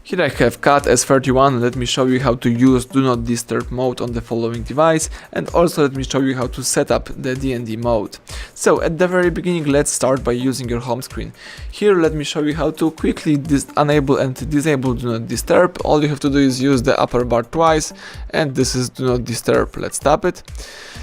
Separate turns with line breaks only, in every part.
Here I have CAT S31. Let me show you how to use Do Not Disturb mode on the following device, and also let me show you how to set up the DND mode. So at the very beginning, let's start by using your home screen. Here let me show you how to quickly enable and disable Do Not Disturb. All you have to do is use the upper bar twice, and this is Do Not Disturb. Let's tap it.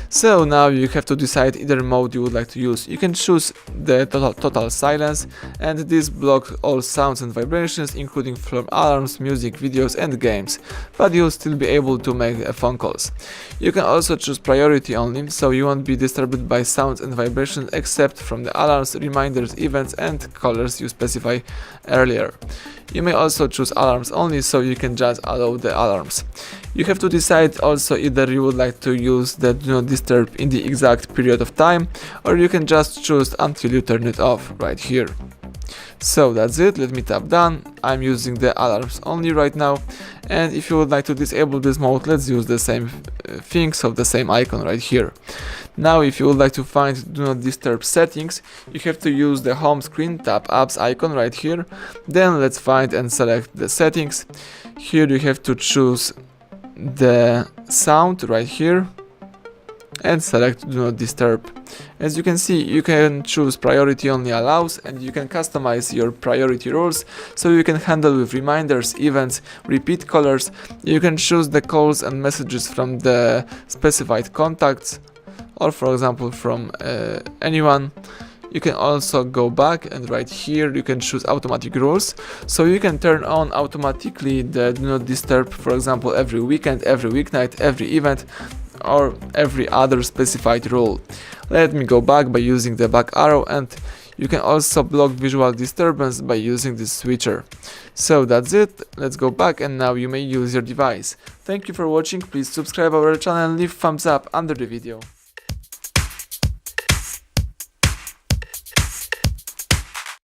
So now you have to decide either mode you would like to use. You can choose the total silence, and this blocks all sounds and vibrations, including from alarms, music, videos and games, but you'll still be able to make phone calls. You can also choose priority only, so you won't be disturbed by sounds and vibrations except from the alarms, reminders, events and callers you specify earlier. You may also choose alarms only, so you can just allow the alarms. You have to decide also either you would like to use the Do Not Disturb in the exact period of time, or you can just choose until you turn it off right here. So that's it. Let me tap done. I'm using the alarms only right now, and if you would like to disable this mode, let's use the same thing, so the same icon right here. Now if you would like to find Do Not Disturb settings, you have to use the home screen, tap apps icon right here, then let's find and select the settings. Here you have to choose the sound right here and select Do Not Disturb. As you can see, you can choose priority only allows, and you can customize your priority rules, so you can handle with reminders, events, repeat callers. You can choose the calls and messages from the specified contacts, or for example from anyone. You can also go back, and right here you can choose automatic rules, so you can turn on automatically the Do Not Disturb, for example every weekend, every weeknight, every event, or every other specified rule. Let me go back by using the back arrow, and you can also block visual disturbance by using this switcher. So that's it, let's go back, and now you may use your device. Thank you for watching, please subscribe our channel and leave thumbs up under the video.